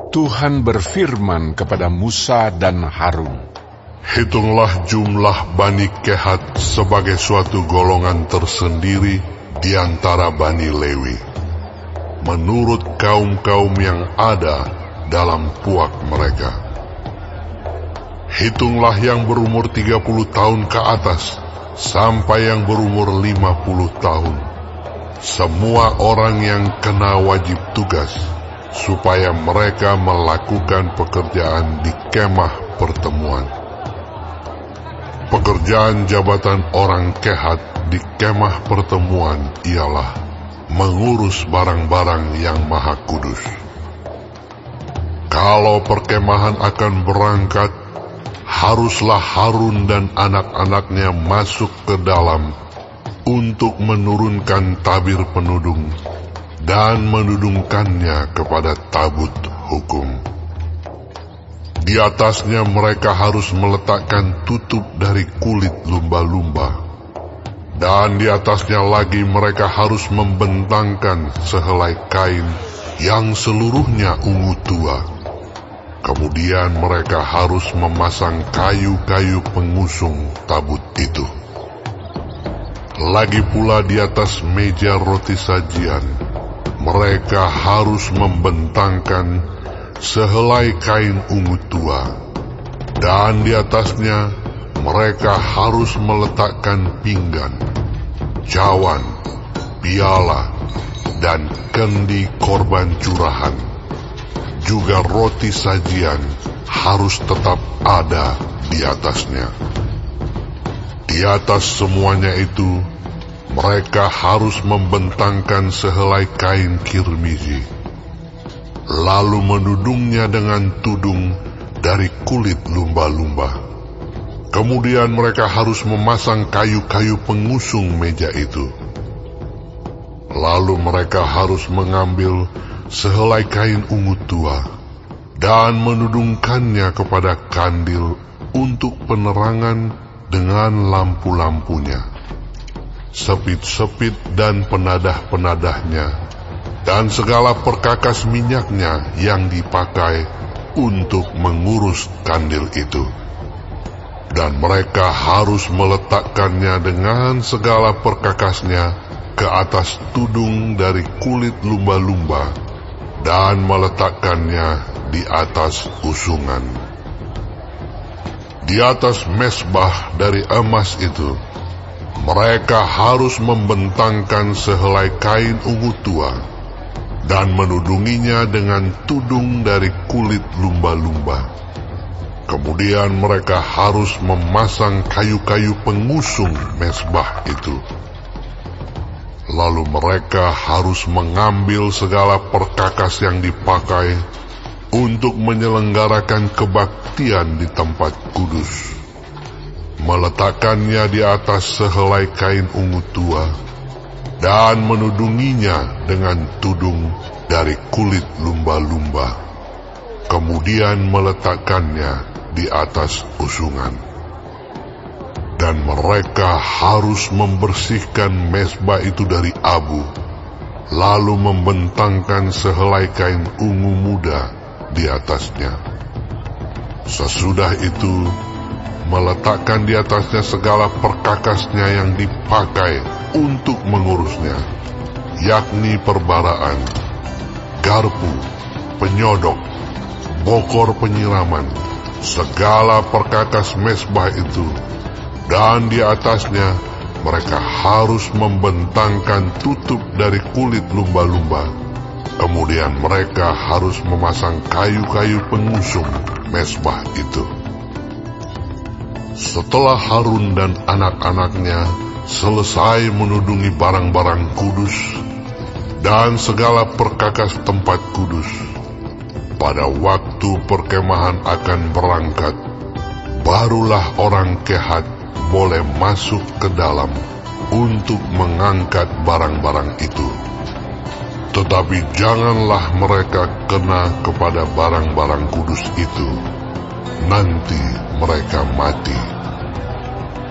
Tuhan berfirman kepada Musa dan Harun, "Hitunglah jumlah Bani Kehat sebagai suatu golongan tersendiri di antara Bani Lewi, menurut kaum-kaum yang ada dalam puak mereka. Hitunglah yang berumur 30 tahun ke atas, sampai yang berumur 50 tahun, semua orang yang kena wajib tugas, supaya mereka melakukan pekerjaan di kemah pertemuan. Pekerjaan jabatan orang Kehat di kemah pertemuan ialah mengurus barang-barang yang maha kudus. Kalau perkemahan akan berangkat, haruslah Harun dan anak-anaknya masuk ke dalam untuk menurunkan tabir penudung dan menudungkannya kepada tabut hukum. Di atasnya mereka harus meletakkan tutup dari kulit lumba-lumba, dan di atasnya lagi mereka harus membentangkan sehelai kain yang seluruhnya ungu tua. Kemudian mereka harus memasang kayu-kayu pengusung tabut itu. Lagi pula di atas meja roti sajian, mereka harus membentangkan sehelai kain ungu tua, dan di atasnya mereka harus meletakkan pinggan, cawan, piala, dan kendi korban curahan. Juga roti sajian harus tetap ada di atasnya. Di atas semuanya itu, mereka harus membentangkan sehelai kain kirmizi, lalu menudungnya dengan tudung dari kulit lumba-lumba. Kemudian mereka harus memasang kayu-kayu pengusung meja itu. Lalu mereka harus mengambil sehelai kain ungu tua dan menudungkannya kepada kandil untuk penerangan dengan lampu-lampunya, sepit-sepit dan penadah-penadahnya, dan segala perkakas minyaknya yang dipakai untuk mengurus kandil itu. Dan mereka harus meletakkannya dengan segala perkakasnya ke atas tudung dari kulit lumba-lumba, dan meletakkannya di atas usungan. Di atas mesbah dari emas itu, mereka harus membentangkan sehelai kain ungu tua dan menudunginya dengan tudung dari kulit lumba-lumba. Kemudian mereka harus memasang kayu-kayu pengusung mesbah itu. Lalu mereka harus mengambil segala perkakas yang dipakai untuk menyelenggarakan kebaktian di tempat kudus, meletakkannya di atas sehelai kain ungu tua, dan menudunginya dengan tudung dari kulit lumba-lumba, kemudian meletakkannya di atas usungan. Dan mereka harus membersihkan mesbah itu dari abu, lalu membentangkan sehelai kain ungu muda di atasnya. Sesudah itu, meletakkan di atasnya segala perkakasnya yang dipakai untuk mengurusnya, yakni perbaraan, garpu, penyodok, bokor penyiraman, segala perkakas mesbah itu, dan di atasnya mereka harus membentangkan tutup dari kulit lumba-lumba. Kemudian mereka harus memasang kayu-kayu pengusung mesbah itu. Setelah Harun dan anak-anaknya selesai menudungi barang-barang kudus dan segala perkakas tempat kudus, pada waktu perkemahan akan berangkat, barulah orang Kehat boleh masuk ke dalam untuk mengangkat barang-barang itu. Tetapi janganlah mereka kena kepada barang-barang kudus itu, nanti mereka mati.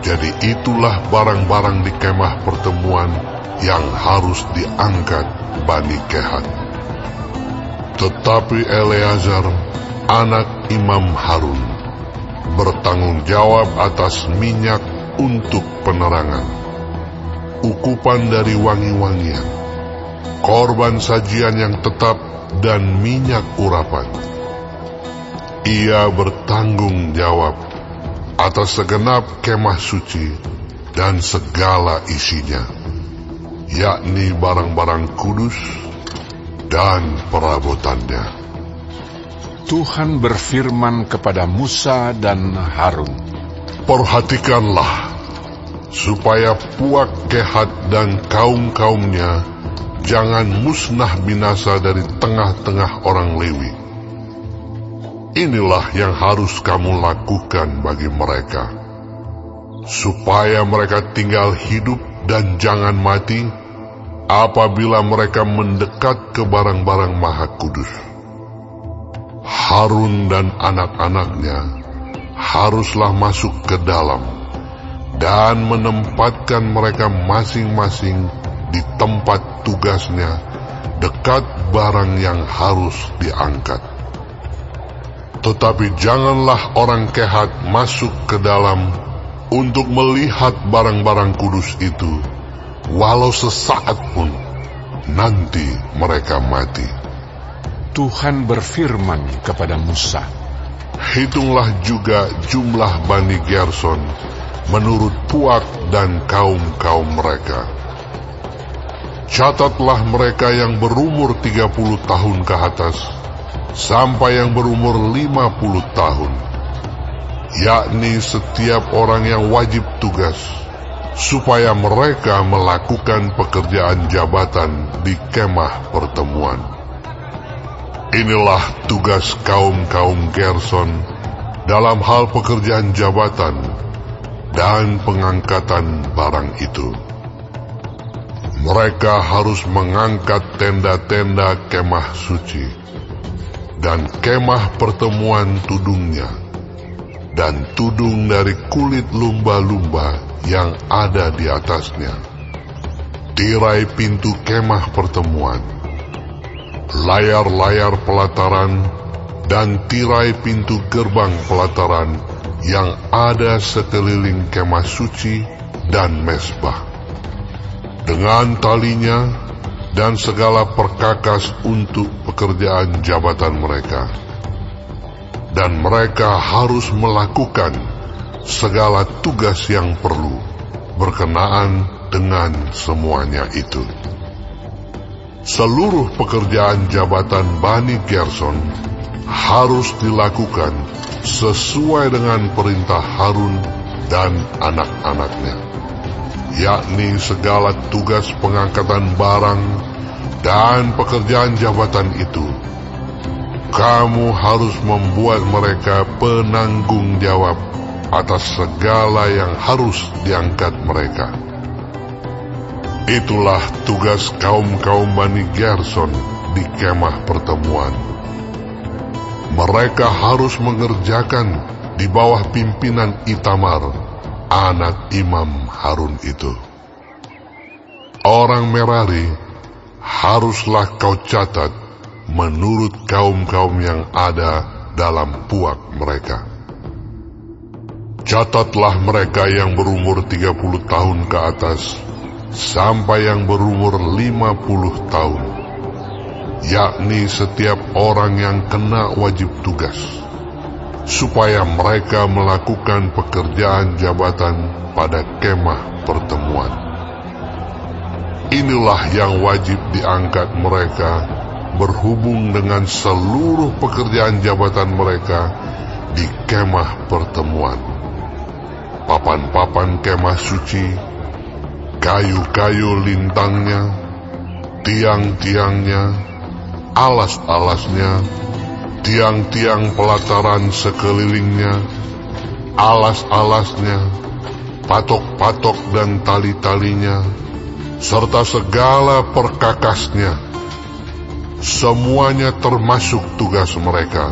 Jadi itulah barang-barang di kemah pertemuan yang harus diangkat Bani Kehat. Tetapi Eleazar, anak Imam Harun, bertanggung jawab atas minyak untuk penerangan, ukupan dari wangi-wangian, korban sajian yang tetap, dan minyak urapan. Ia bertanggung jawab atas segenap kemah suci dan segala isinya, yakni barang-barang kudus dan perabotannya. Tuhan berfirman kepada Musa dan Harun, Perhatikanlah, supaya Puak Kehat dan kaum-kaumnya jangan musnah binasa dari tengah-tengah orang Lewi. Inilah yang harus kamu lakukan bagi mereka, supaya mereka tinggal hidup dan jangan mati apabila mereka mendekat ke barang-barang maha kudus. Harun dan anak-anaknya haruslah masuk ke dalam dan menempatkan mereka masing-masing di tempat tugasnya dekat barang yang harus diangkat. Tetapi janganlah orang Kehat masuk ke dalam untuk melihat barang-barang kudus itu, walau sesaat pun, nanti mereka mati. Tuhan berfirman kepada Musa, Hitunglah juga jumlah Bani Gerson menurut Puak dan kaum-kaum mereka. Catatlah mereka yang berumur 30 tahun ke atas, sampai yang berumur 50 tahun, yakni setiap orang yang wajib tugas, supaya mereka melakukan pekerjaan jabatan di kemah pertemuan. Inilah tugas kaum-kaum Gerson dalam hal pekerjaan jabatan dan pengangkatan barang itu. Mereka harus mengangkat tenda-tenda kemah suci dan kemah pertemuan tudungnya, dan tudung dari kulit lumba-lumba yang ada di atasnya, tirai pintu kemah pertemuan, layar-layar pelataran, dan tirai pintu gerbang pelataran yang ada sekeliling kemah suci dan mezbah, dengan talinya dan segala perkakas untuk pekerjaan jabatan mereka. Dan mereka harus melakukan segala tugas yang perlu berkenaan dengan semuanya itu. Seluruh pekerjaan jabatan Bani Gerson harus dilakukan sesuai dengan perintah Harun dan anak-anaknya, yakni segala tugas pengangkatan barang dan pekerjaan jabatan itu. Kamu harus membuat mereka penanggung jawab atas segala yang harus diangkat mereka. Itulah tugas kaum-kaum Bani Gerson di kemah pertemuan. Mereka harus mengerjakan di bawah pimpinan Itamar, anak Imam Harun itu. Orang Merari haruslah kau catat menurut kaum-kaum yang ada dalam puak mereka. Catatlah mereka yang berumur 30 tahun ke atas, sampai yang berumur 50 tahun, yakni setiap orang yang kena wajib tugas, supaya mereka melakukan pekerjaan jabatan pada kemah pertemuan. Inilah yang wajib diangkat mereka berhubung dengan seluruh pekerjaan jabatan mereka di kemah pertemuan. Papan-papan kemah suci, kayu-kayu lintangnya, tiang-tiangnya, alas-alasnya, tiang-tiang pelataran sekelilingnya, alas-alasnya, patok-patok dan tali-talinya, serta segala perkakasnya, semuanya termasuk tugas mereka.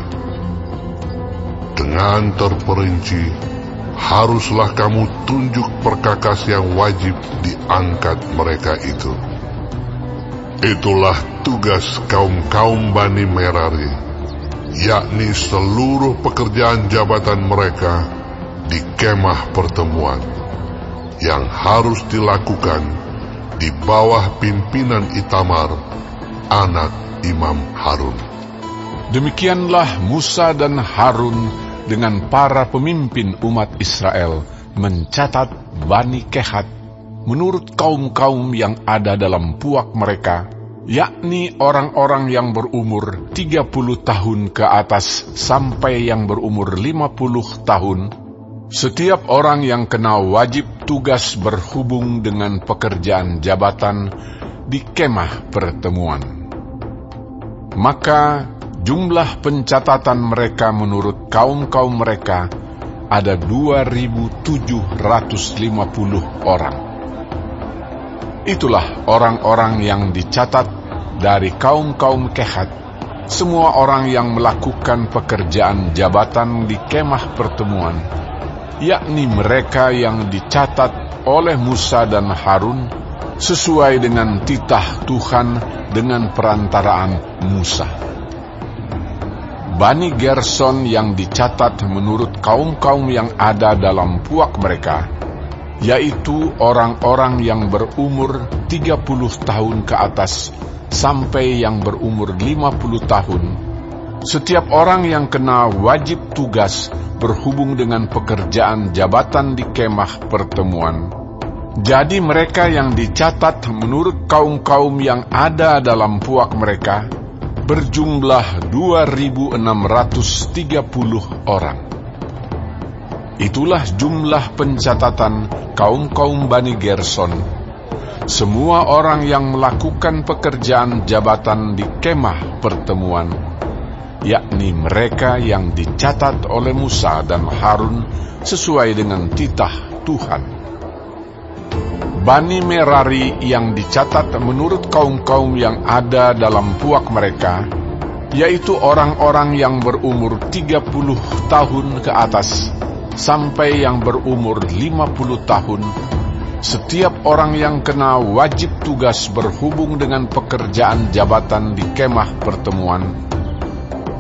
Dengan terperinci, haruslah kamu tunjuk perkakas yang wajib diangkat mereka itu. Itulah tugas kaum-kaum Bani Merari, yakni seluruh pekerjaan jabatan mereka di kemah pertemuan, yang harus dilakukan di bawah pimpinan Itamar, anak Imam Harun. Demikianlah Musa dan Harun dengan para pemimpin umat Israel mencatat Bani Kehat menurut kaum-kaum yang ada dalam puak mereka, yakni orang-orang yang berumur 30 tahun ke atas sampai yang berumur 50 tahun, setiap orang yang kena wajib tugas berhubung dengan pekerjaan jabatan di kemah pertemuan. Maka jumlah pencatatan mereka menurut kaum-kaum mereka ada 2.750 orang. Itulah orang-orang yang dicatat dari kaum-kaum Kehat, semua orang yang melakukan pekerjaan jabatan di kemah pertemuan, yakni mereka yang dicatat oleh Musa dan Harun sesuai dengan titah Tuhan dengan perantaraan Musa. Bani Gerson yang dicatat menurut kaum-kaum yang ada dalam puak mereka, yaitu orang-orang yang berumur 30 tahun ke atas sampai yang berumur 50 tahun, setiap orang yang kena wajib tugas berhubung dengan pekerjaan jabatan di kemah pertemuan. Jadi mereka yang dicatat menurut kaum-kaum yang ada dalam puak mereka berjumlah 2.630 orang. Itulah jumlah pencatatan kaum-kaum Bani Gerson, semua orang yang melakukan pekerjaan jabatan di kemah pertemuan, yakni mereka yang dicatat oleh Musa dan Harun sesuai dengan titah Tuhan. Bani Merari yang dicatat menurut kaum-kaum yang ada dalam puak mereka, yaitu orang-orang yang berumur 30 tahun ke atas sampai yang berumur 50 tahun, setiap orang yang kena wajib tugas berhubung dengan pekerjaan jabatan di kemah pertemuan.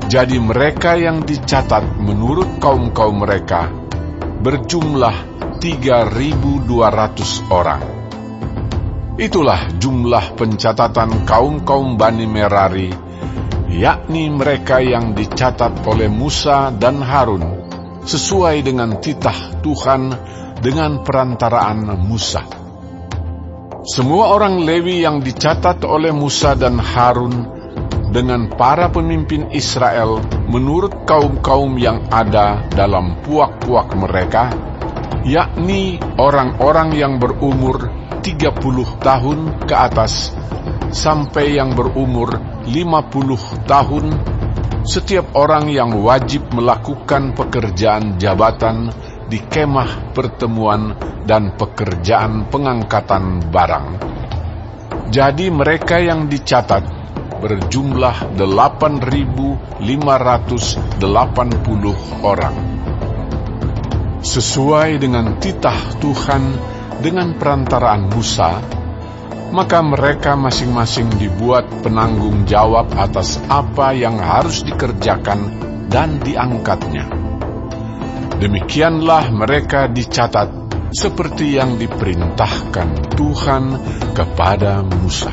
Jadi mereka yang dicatat menurut kaum-kaum mereka berjumlah 3.200 orang. Itulah jumlah pencatatan kaum-kaum Bani Merari, yakni mereka yang dicatat oleh Musa dan Harun sesuai dengan titah Tuhan dengan perantaraan Musa. Semua orang Lewi yang dicatat oleh Musa dan Harun dengan para pemimpin Israel menurut kaum-kaum yang ada dalam puak-puak mereka, yakni orang-orang yang berumur 30 tahun ke atas sampai yang berumur 50 tahun, setiap orang yang wajib melakukan pekerjaan jabatan di kemah pertemuan dan pekerjaan pengangkatan barang. Jadi mereka yang dicatat berjumlah 8.580 orang. Sesuai dengan titah Tuhan dengan perantaraan Musa, maka mereka masing-masing dibuat penanggung jawab atas apa yang harus dikerjakan dan diangkatnya. Demikianlah mereka dicatat seperti yang diperintahkan Tuhan kepada Musa.